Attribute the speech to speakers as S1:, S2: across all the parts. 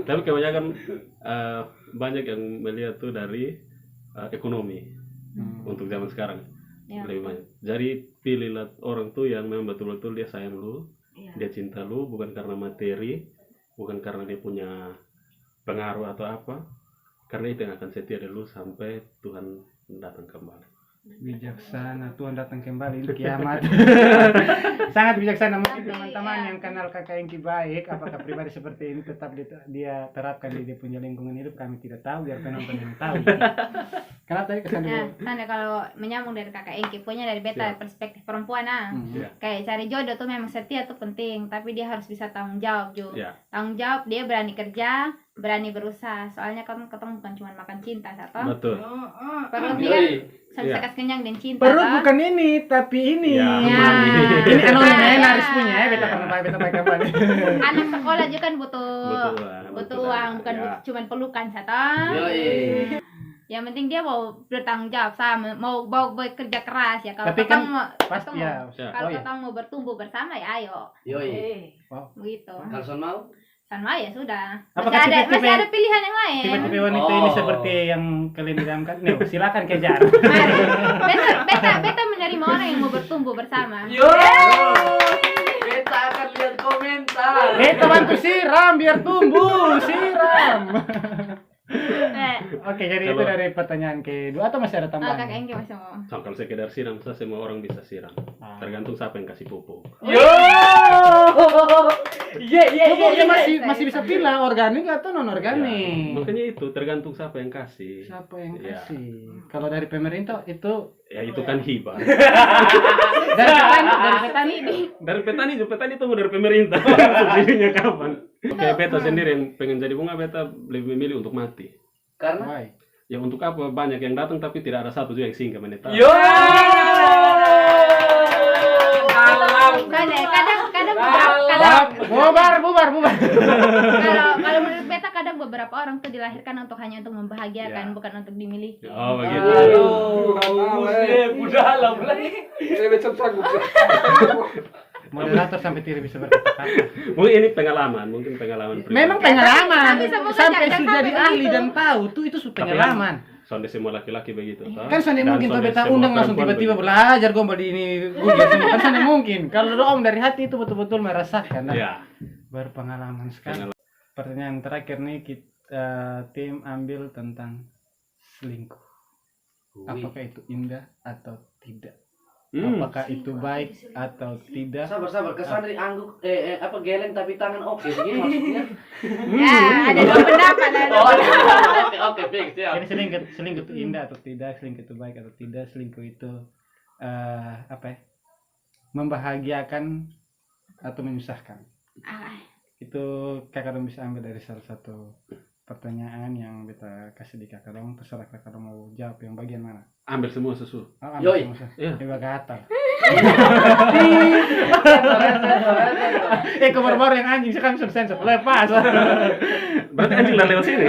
S1: Tapi kebanyakan banyak yang melihat tuh dari ekonomi untuk zaman sekarang.
S2: Ya.
S1: Lebih banyak. Jadi pilihlah orang tuh yang memang betul-betul dia sayang lu,
S2: Iya.
S1: dia cinta lu bukan karena materi, bukan karena dia punya pengaruh atau apa, karena itu yang akan setia dari lu sampai Tuhan datang kembali.
S3: Bijaksana, Tuhan datang kembali di kiamat. Sangat bijaksana. Mungkin
S2: Tapi,
S3: teman-teman
S2: ya.
S3: yang kenal kakak Engki baik, apakah pribadi seperti ini tetap dia terapkan di dia punya lingkungan hidup, kami tidak tahu, biar penonton yang tahu. Kenapa tadi kesan
S2: Nah,
S3: dulu?
S2: tanda kalau menyambung dari kakak Engki, punya dari beta
S1: Ya.
S2: perspektif perempuan
S1: Ya.
S2: kayak cari jodoh tuh memang setia tuh penting, tapi dia harus bisa tanggung jawab juga.
S1: Ya.
S2: Tanggung jawab, dia berani kerja, berani berusaha. Soalnya kan ketemu bukan cuma makan cinta, satu.
S1: Betul.
S2: Perut dia
S1: Iya.
S2: sekas kenyang dan cinta.
S3: Perut
S2: toh.
S3: bukan ini, tapi ini.
S1: Ya,
S2: Ya.
S1: mami.
S3: Ini anonim
S2: Ya.
S3: naris punya ya, beta pernah pakai kapan.
S2: Anak sekolah juga kan butuh
S1: Betul,
S2: uang, bukan
S1: ya.
S2: cuma pelukan, satu.
S4: Yoi.
S2: Yang penting dia mau bertanggung jawab sama, mau bekerja keras ya. Kalau
S3: Tapi
S2: ketemu
S3: kan
S2: mau
S3: pasti
S2: ketemu-
S3: ya.
S1: Ya.
S2: kalau
S3: Oh, ya.
S2: ketemu mau bertumbuh bersama ya ayo,
S4: Yoi.
S2: begitu.
S4: Kalau Son mau?
S2: Sama ya sudah.
S3: Apakah
S2: Masih ada,
S3: tipe-tipe-
S2: masih ada pilihan yang lain.
S3: Tipe-tipe wanita ini
S4: Oh.
S3: seperti yang kalian idamkan. Nih, silakan kejar.
S2: Mari, beta menerima orang yang mau bertumbuh bersama.
S4: Yo. Beta akan lihat komentar.
S3: Beta bantu siram biar tumbuh, siram.
S2: Eh,
S3: Oke, jadi itu
S1: Kalau-
S3: dari pertanyaan kedua atau masih ada
S2: kakak
S3: tambahan?
S2: Engki masih mau.
S1: So, kalau sekedar siram, semua orang bisa siram. Tergantung siapa yang kasih pupuk.
S4: Yo. Iya.
S3: Pupuknya masih bisa pilih organik atau non
S1: Ya,
S3: organik.
S1: makanya itu tergantung siapa yang kasih.
S3: Siapa yang
S1: Ya.
S3: kasih? Kalau dari pemerintah itu
S1: Ya itu kan hibah.
S3: dari petani,
S1: Dari petani tunggu dari pemerintah. Subsidinya kapan? Oke, beta sendiri yang pengen jadi bunga, beta lebih memilih untuk mati.
S4: Karena
S3: Why?
S1: Ya untuk apa, banyak yang datang tapi tidak ada satu juga yang singgah menetap.
S4: yo.
S2: Kadang
S3: Bubar.
S2: kalau menurut beta kadang beberapa orang tuh dilahirkan untuk hanya untuk membahagiakan,
S1: Ya.
S2: bukan untuk dimiliki.
S1: Oh begitu.
S4: Udah lah mulai.
S3: Moderator sampai tidak bisa berkata-kata.
S1: Mungkin ini pengalaman pribadi.
S3: Memang pengalaman.
S2: Tapi semoga
S3: Sampai
S2: jangan
S3: sudah jadi
S2: sampai
S3: ahli
S2: begitu.
S3: dan tahu tuh itu
S1: Tapi
S3: pengalaman.
S1: Sonde semua laki-laki begitu. toh.
S3: Kan sana
S1: Dan
S3: mungkin tuh
S1: sonde
S3: beta
S1: semua
S3: undang langsung
S1: perempuan
S3: tiba-tiba
S1: begitu.
S3: belajar gombal di ini Google semua. Kan sana mungkin. Kalau om dari hati itu betul-betul merasakan. Nah,
S1: Ya.
S3: berpengalaman sekali. Pertanyaan terakhir nih kita tim ambil tentang selingkuh. Apakah itu indah atau tidak? Apakah itu baik atau tidak?
S4: Sabar. Kesan dari angguk apa geleng tapi tangan oke begini maksudnya.
S2: Ya, ada dua pendapat.
S4: Oke, fix ya.
S3: Jadi selingkuh itu indah atau tidak? Selingkuh itu baik atau tidak? Selingkuh itu apa ya? Membahagiakan atau menyusahkan? Itu kakak dong bisa ambil dari salah satu pertanyaan yang beta kasih di kakak dong. Terserah kakak dong mau jawab yang bagian mana.
S1: Ambil semua sesuatu.
S3: Oh,
S4: Yoi.
S1: Iya.
S3: Coba gatal. Baru yang anjing sekarang sudah sensor. Lepas.
S1: Berarti anjing lah lewat sini.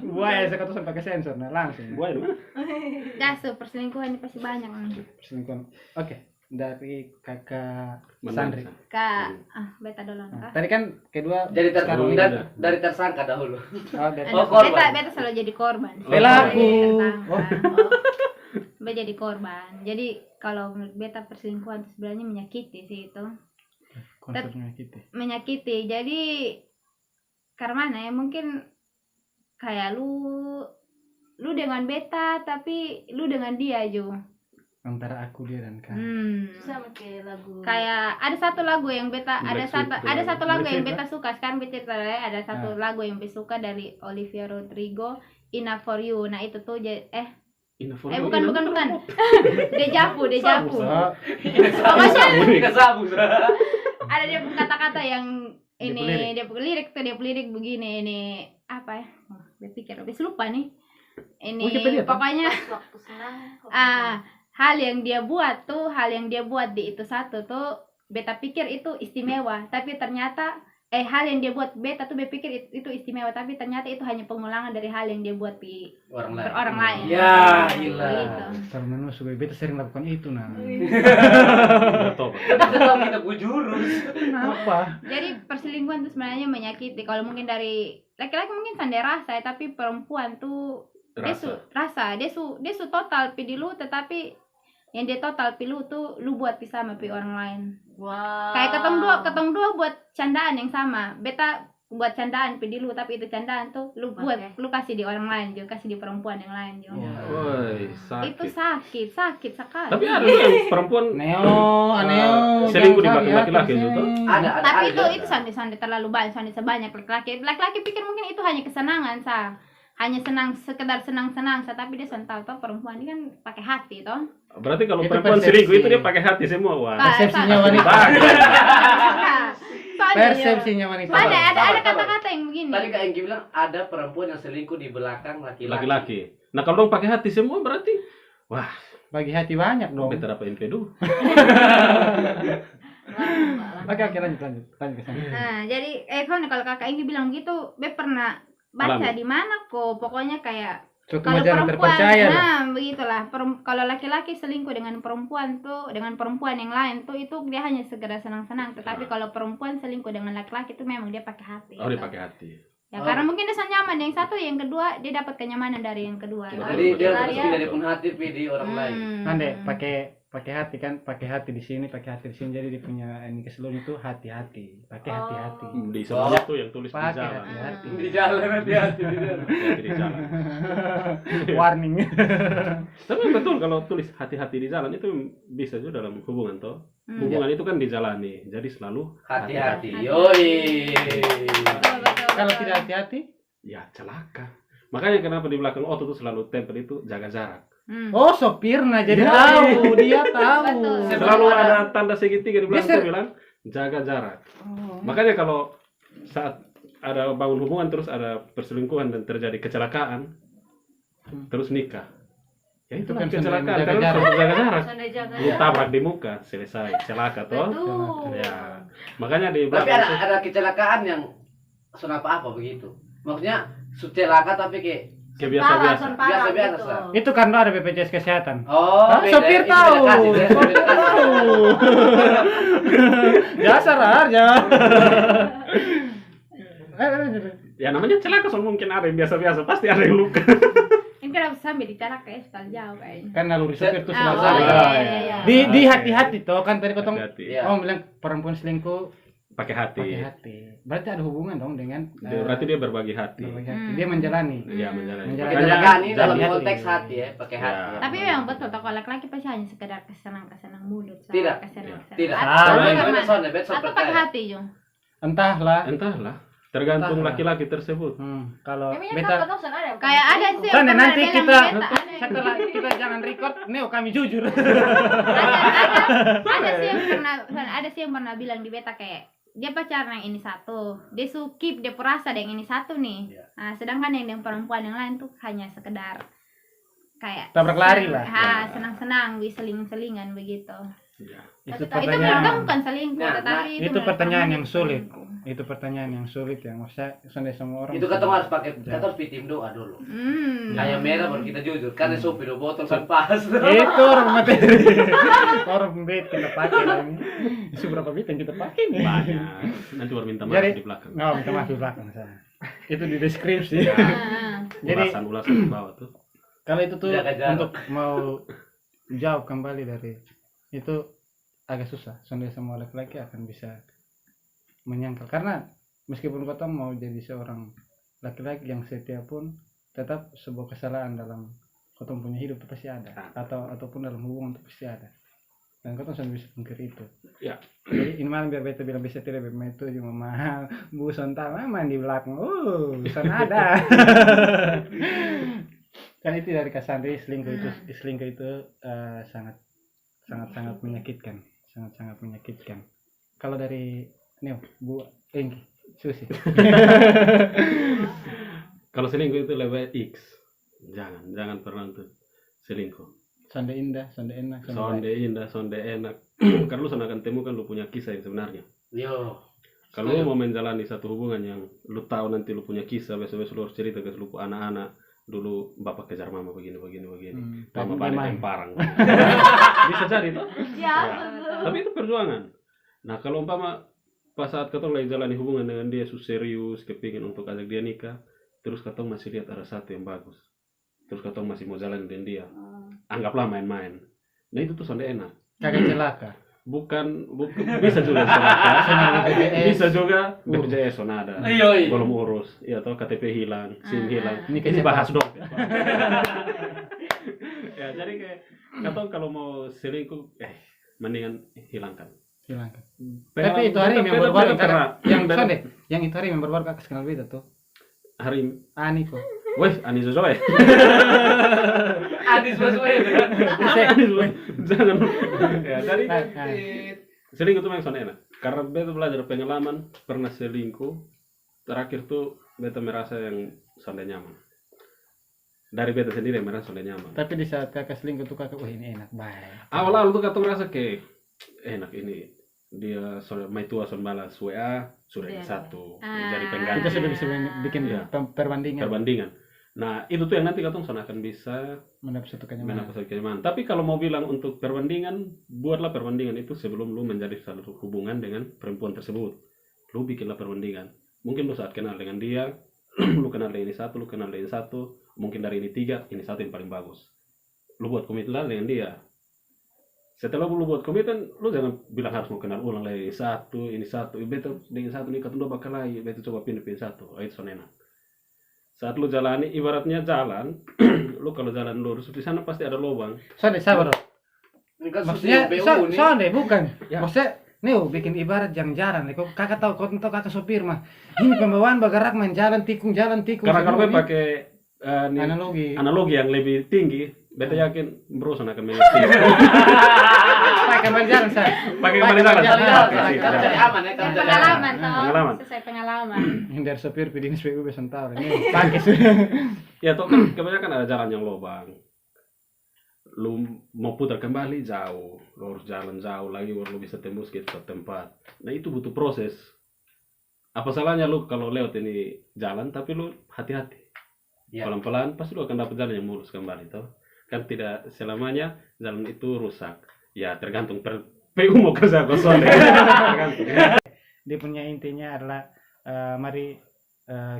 S3: Buaya sekarang tuh pakai sensor. Nah langsung.
S1: Buaya dulu.
S2: Gasu perselingkuhan ini pasti banyak nih.
S3: Selingkuhan. Oke. Dari kakak
S1: Mana?
S3: Sandri.
S2: Kak, beta dulu
S3: Nah,
S2: kak.
S3: tadi kan kedua
S4: Jadi
S3: sekarang ini.
S4: dari tersangka dahulu.
S3: Oh, dari
S4: Oh, korban.
S2: Beta selalu jadi korban.
S3: Pelaku.
S2: Beta jadi korban. Jadi kalau menurut beta perselingkuhan itu sebenarnya menyakiti sih itu.
S3: konsepnya gitu.
S2: Menyakiti. Jadi karena mana ya, mungkin kayak lu dengan beta tapi lu dengan dia juga.
S3: Antara aku dia dan kamu.
S5: Sama kayak lagu.
S2: Kayak ada satu lagu yang beta
S1: Black Sweet,
S2: ada satu lagu yang
S1: Black
S2: beta suka. Sekarang beta cerita ya, ada satu lagu yang beta suka dari Olivia Rodrigo, Enough for You. Nah itu tuh bukan Dejavu.
S3: Oh,
S2: Pokoknya
S4: Kesabung.
S2: ada dia kata-kata yang ini
S3: Dia
S2: dia lirik begini, ini apa ya? Dia pikir habis lupa nih. Ini
S3: Wikipedia, kan?
S2: pokoknya
S5: Waktu senang.
S2: hal yang dia buat di itu satu tuh beta pikir itu istimewa, tapi ternyata hal yang dia buat beta tuh berpikir itu istimewa, tapi ternyata itu hanya pengulangan dari hal yang dia buat di orang lain.
S4: Ya, gila.
S2: Gitu.
S3: Karena beta sering lakukan itu nah.
S1: Betul.
S4: Kita kita jurus.
S3: Kenapa?
S2: Jadi perselingkuhan tuh sebenarnya menyakiti. Kalau mungkin dari laki-laki mungkin sandai rasa, tapi perempuan tuh dia su total pi di lu, tetapi yang dia total pi lu tuh lu buat pi sama pi orang lain.
S5: Wow.
S2: Kayak ketong dua buat candaan yang sama. Beta buat candaan pi di lu, tapi itu candaan tuh lu buat lu kasih di orang lain juga, kasih di perempuan yang lain juga.
S1: Woi,
S2: Itu sakit sekali.
S1: Tapi ada yang perempuan
S3: Neo
S1: selingkuh di belakang laki-laki juga.
S4: Ada.
S2: Tapi itu sandi terlalu banyak, sandi sebanyak laki-laki. Laki-laki pikir mungkin itu hanya kesenangan hanya sekedar senang-senang tapi dia tahu toh perempuan ini kan pakai hati toh.
S1: Berarti kalau
S3: Itu
S1: perempuan
S3: persepsi.
S1: selingkuh itu dia pakai hati semua. Wah.
S3: Persepsinya wanita. Persepsinya wanita.
S2: Ada kata-kata yang begini.
S4: Tadi Kak Engki bilang ada perempuan yang selingkuh di belakang
S1: Laki-laki. Nah kalau dong pakai hati semua berarti wah,
S3: Bagi hati banyak dong.
S1: better apa impedu?
S3: Oke, lanjut ke sana.
S2: Nah, jadi kalau kakak ini bilang gitu, Be pernah baca
S1: Alami.
S2: di mana kok, pokoknya kayak
S3: Suatu
S2: kalau
S3: majalah
S2: perempuan,
S3: terpercaya lah.
S2: nah begitulah. Kalau laki-laki selingkuh dengan perempuan yang lain tuh itu dia hanya sekedar senang-senang. Tetapi kalau perempuan selingkuh dengan laki-laki itu memang dia pakai hati.
S1: Oh, dia
S2: gitu.
S1: pakai hati.
S2: Ya karena mungkin dia nyaman yang satu, yang kedua dia dapat kenyamanan dari yang kedua.
S4: Jadi dia terus dari pun hati di orang lain.
S3: Ande pakai hati kan, pakai hati di sini, pakai hati di sini, jadi dia punya ini keseluruhan itu hati-hati, pakai hati-hati.
S1: Di sebelah tuh yang tulis di
S3: Pakai
S1: jalan.
S3: hati-hati.
S4: Di jalan hati-hati di jalan.
S1: Hati-hati di jalan.
S3: Warning.
S1: Tapi betul kalau tulis hati-hati di jalan itu bisa juga dalam hubungan toh. Hubungan itu kan dijalani, jadi selalu
S4: Hati-hati. Yoi.
S2: Betul.
S3: Kalau tidak hati-hati,
S1: ya celaka. Makanya kenapa di belakang auto tuh selalu tempel itu jaga jarak.
S3: oh sopirnya jadi
S1: Ya.
S3: tahu, dia tahu.
S2: Betul.
S1: Selalu ada tanda segitiga di belakang
S3: Dia
S1: tuh bilang jaga jarak. Makanya kalau saat ada bangun hubungan terus ada perselingkuhan dan terjadi kecelakaan, terus nikah. Ya itu kan
S3: kan
S1: kecelakaan
S3: jaga
S1: karena
S3: jarak.
S1: harus jaga jarak.
S5: Jaga.
S1: Tabrak di muka, selesai, celaka toh.
S5: Betul.
S1: Ya. Makanya di
S4: Tapi
S1: belakang
S4: ada kecelakaan yang apa begitu. Maksudnya celaka tapi kayak
S1: biasa-biasa.
S4: Biasa-biasa.
S3: Itu karena ada BPJS kesehatan.
S4: Oh,
S3: Ah,
S4: beda.
S3: sopir
S4: Itu
S3: tahu.
S4: beda kasus, ya.
S3: Sopir
S4: Beda kasus.
S3: tahu. Biasa aja.
S1: Ya namanya celaka so mungkin ada yang biasa-biasa, pasti ada yang luka.
S2: Ini kenapa sampai dicarak kayak sekali jauh kayaknya.
S3: Kan naluri sopir itu selalu
S2: Oh,
S3: sama.
S2: iya.
S3: Di hati-hati toh kan tadi kotong.
S1: Hati-hati.
S4: Iya.
S3: Oh bilang perempuan selingkuh
S1: Pakai hati.
S3: pakai hati. Berarti ada hubungan dong dengan
S1: Berarti dia berbagi hati.
S3: berbagi hati. Dia menjalani.
S1: Iya, menjalani.
S3: Menjalani.
S4: Kecelakaan ini dalam
S3: Hati-hati.
S4: konteks hati ya, pakai
S1: Ya.
S4: hati. Ya.
S2: Tapi memang betul toh kalau laki-laki pasti hanya sekedar kesenang mulut.
S4: Tidak.
S2: Kesenang.
S4: Tidak.
S3: Ah,
S4: Soalnya
S2: Atau
S4: beda soalnya, beda
S2: atau pakai
S4: percaya.
S2: hati Jung.
S3: Entahlah.
S1: Entahlah, tergantung
S3: Entahlah.
S1: laki-laki tersebut.
S3: Kalau
S5: Emangnya
S3: beta
S5: kenapa dong ada?
S2: Kayak ada sih.
S3: kan
S2: yang
S3: nanti
S2: pernah
S3: kita
S2: bilang di beta,
S3: setelah kita jangan record Neo kami jujur.
S2: ada sih yang pernah bilang di beta kayak dia pacaran yang ini satu, dia skip, dia perasa yang ini satu nih.
S4: Iya.
S2: Nah, sedangkan yang perempuan yang lain tuh hanya sekedar kayak
S3: Tabrak lari lah.
S2: senang-senang, seling-selingan begitu.
S1: Ya.
S3: Itu
S2: Itu menurut
S3: pertanyaan.
S2: kamu bukan selingkuh,
S4: Nah,
S2: tetapi
S3: itu
S2: menurut
S3: pertanyaan
S2: kamu
S3: yang
S2: itu
S3: sulit.
S2: selingkuh.
S3: Itu pertanyaan yang sulit yang maksudnya semua orang.
S4: Itu ketemu harus pakai, kita harus bikin doa dulu. Kayak merah baru kita jujur, karena sopi do botol kan pas.
S3: Itu orang materi. Orang bed kita pakai lagi. Isu berapa bit yang kita pakai nih?
S1: Banyak. Nanti baru minta maaf
S3: Jadi-
S1: di belakang.
S3: Nggak minta maaf di belakang saya. Itu di deskripsi. Jadi
S1: Ulasan di bawah tuh.
S3: kalau itu tuh
S4: Jaga jarak.
S3: untuk mau jawab kembali dari itu agak susah. Soalnya semua laki-laki akan bisa menyangkal karena meskipun kota mau jadi seorang laki-laki yang setia pun tetap sebuah kesalahan dalam kota punya hidup itu pasti ada ataupun dalam hubungan itu pasti ada dan kota sudah bisa pungkiri itu
S1: Ya.
S3: jadi ini malam biar beta bilang bisa tidak beta itu cuma mahal bu sontak memang di belakang sana ada kan itu dari Kasandri selingkuh itu sangat menyakitkan sangat menyakitkan kalau dari Neo Bu Engki Susi
S1: Kalau selingkuh itu level X. Jangan pernah untuk selingkuh.
S3: sonde indah sonde enak
S1: Sonde indah, sonde enak. Karena lu sana akan temukan lu punya kisah yang sebenarnya.
S4: Yo.
S1: Kalau lu mau menjalani satu hubungan yang lu tahu nanti lu punya kisah, besok-besok lu harus cerita ke lu anak-anak, dulu bapak kejar mama begini. Mama balik parang. Bisa jadi tuh.
S5: Ya.
S1: Tapi itu perjuangan. Nah, kalau umpama pas saat ketong lagi jalani hubungan dengan dia serius, kepingin untuk ajak dia nikah, terus ketong masih lihat ada satu yang bagus. Terus ketong masih mau jalan dengan dia. Anggaplah main-main. Nah, itu tuh sonde enak.
S3: Kagak celaka.
S1: Bukan bisa juga celaka. Bisa juga BPJS sonada. Belum urus. Ya atau KTP hilang, SIM hilang. Ini bahas dong. Ya, jadi kayak katong kalau mau selingkuh mendingan hilangkan.
S3: Tapi itu hari yang baru yang itu hari yang baru kakak kenal beda tuh.
S1: Hari
S3: Ani kok.
S1: Wes, Ani Zozoe.
S4: Adis Baswedan.
S1: Jangan. Ya, jadi selingkuh tuh memang son enak. Karena beta belajar pengalaman, pernah selingkuh. Terakhir tuh beta merasa yang sonde nyaman. Dari beta sendiri yang merasa sonde nyaman.
S3: Tapi di saat kakak selingkuh tuh kakak, wah ini enak baik.
S1: Awal-awal tuh kakak merasa kayak enak ini. Dia mai tua son balas WA sudah yang satu jadi pengganti.
S3: Kita sudah bisa bikin
S1: perbandingan. Nah, itu tuh yang nanti katong akan bisa
S3: mendapat satu kenyamanan.
S1: Tapi kalau mau bilang untuk perbandingan, buatlah perbandingan itu sebelum lu menjadi satu hubungan dengan perempuan tersebut. Lu bikinlah perbandingan. Mungkin lu saat kenal dengan dia, lu kenal dengan ini satu, lu kenal dengan satu, mungkin dari ini 3, ini satu yang paling bagus. Lu buat komitmen dengan dia. Setelah lu buat komitmen, lu jangan bilang harus mau kenal ulang lagi ini satu, betul dengan satu nih ketemu bakal lagi, betul coba pindah satu, itu so enak. Saat lu jalani, ibaratnya jalan, lu kalau jalan lurus di sana pasti ada lubang.
S3: Sonde sabar. Maksudnya sonde bukan.
S1: Ya.
S3: Maksudnya nih bikin ibarat jalan nih. Kok kakak tahu kakak sopir mah. Ini pembawaan bergerak main jalan tikung.
S1: Karena kalau pakai analogi yang lebih tinggi. Beta yakin Broson akan mengerti.
S3: Pakai kembali jalan saya.
S1: Pakai kembali jalan.
S4: Cari aman ya.
S2: Pengalaman sesuai pengalaman.
S3: Hindar sopir pilih SPU besentar. Ini pakai sudah.
S1: Ya toh kan kebanyakan ada jalan yang lubang. Lu mau putar kembali jauh, lu harus jalan jauh lagi baru lu bisa tembus ke suatu tempat. Nah itu butuh proses. Apa salahnya lu kalau lewat ini jalan tapi lu hati-hati. Pelan-pelan pasti lu akan dapat jalan yang mulus kembali toh. Kan tidak selamanya jalan itu rusak. Ya tergantung PU mau kerja kosong.
S3: Dia punya intinya adalah mari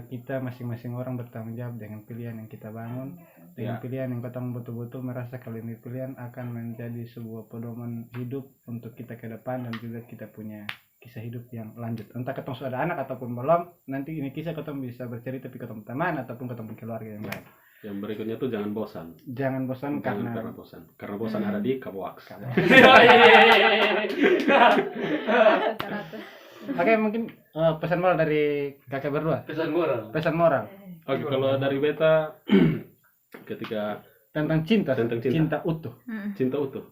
S3: kita masing-masing orang bertanggung jawab dengan pilihan yang kita bangun, dengan pilihan yang kita betul-betul merasa kalau ini pilihan akan menjadi sebuah pedoman hidup untuk kita ke depan dan juga kita punya kisah hidup yang lanjut. Entah ketemu sudah ada anak ataupun belum, nanti ini kisah ketemu bisa bercerita tapi ketemu teman ataupun ketemu keluarga yang lain.
S1: Yang berikutnya tuh jangan bosan.
S3: Jangan bosan karena
S1: bosan. Karena bosan ada di Kaboaks.
S3: Oke, mungkin pesan moral dari kakak berdua.
S4: Pesan moral.
S3: Oke,
S1: kalau dari beta ketika
S3: tentang cinta utuh.
S1: Cinta utuh.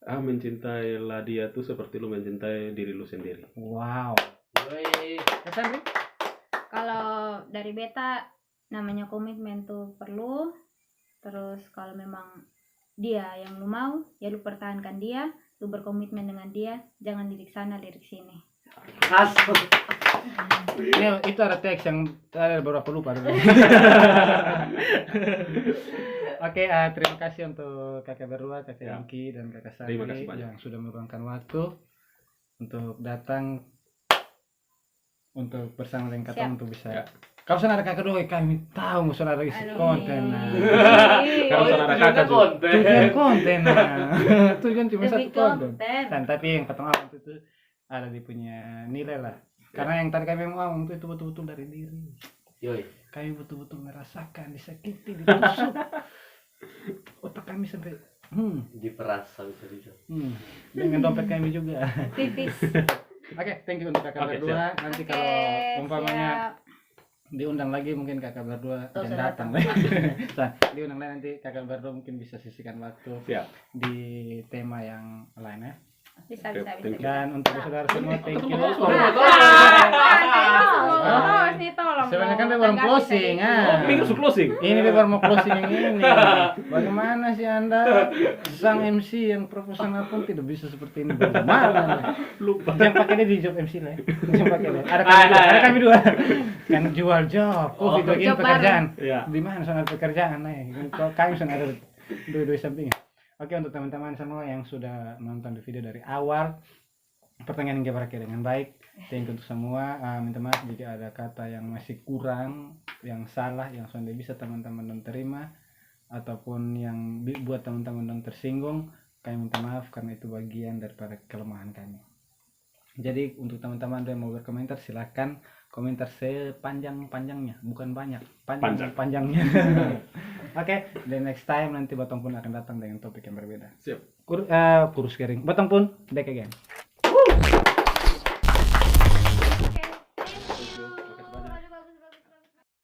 S1: Mencintailah dia tuh seperti lu mencintai diri lu sendiri.
S3: Wow.
S2: Kalau dari beta namanya komitmen tuh perlu. Terus kalau memang dia yang lu mau, ya lu pertahankan dia, lu berkomitmen dengan dia, jangan lirik sana lirik sini.
S4: Asal.
S3: Itu ada teks yang ada beberapa lupa. Oke, terima kasih untuk kakak berdua, kakak Yangki dan kakak Sari yang sudah meluangkan waktu untuk datang untuk bersama dengan kata untuk bisa. Kalau sana ada kakak doang, kami tahu sana ada isi konten.
S1: Kalau sana ada kakak
S3: tujuan konten. Tujuan cuma satu konten. Dan tapi yang ketemu awal itu ada di punya nilai lah. Karena yang tadi kami ngomong itu betul-betul dari diri. Kami betul-betul merasakan disakiti, ditusuk. Otak kami sampai
S4: diperas bisa.
S3: Dengan dompet kami juga.
S2: Tipis.
S3: Oke, thank you untuk kakak berdua. Nanti kalau umpamanya diundang lagi mungkin kakak berdua yang datang lagi. Diundang lagi nanti kakak berdua mungkin bisa sisihkan waktu di tema yang lain ya.
S2: Bisa.
S1: Thank you.
S3: Dan untuk saudara semua, thank you.
S1: Ketemu
S2: Terus nih tolong.
S3: Sebenarnya kan
S2: dong,
S3: dia baru
S2: tanggapi
S3: closing,
S2: tadi.
S3: ah.
S1: Oh, minggu closing.
S3: Ini dia baru mau closing yang ini. Bagaimana sih Anda sang MC yang profesional pun tidak bisa seperti ini? Bagaimana?
S1: Lupa.
S3: Jangan pakai dia di job MC lah. Ya. Jangan pakai dia. Ada kami dua. Kan jual job. Kok video game
S2: job
S3: pekerjaan.
S1: Iya.
S3: Di mana soal pekerjaan nih? Kalau kami sudah ada dua samping. Oke, untuk teman-teman semua yang sudah nonton di video dari awal, pertanyaan yang kita dengan baik. Thank you untuk semua. Minta maaf jika ada kata yang masih kurang, yang salah, yang sudah bisa teman-teman dan terima, ataupun yang buat teman-teman dan tersinggung. Kami minta maaf karena itu bagian daripada kelemahan kami. Jadi untuk teman-teman yang mau berkomentar, silakan komentar sepanjang-panjangnya, bukan banyak, panjang-panjangnya. Oke, the next time nanti Batang pun akan datang dengan topik yang berbeda.
S1: Siap.
S3: Kurus kering. Batang pun back again.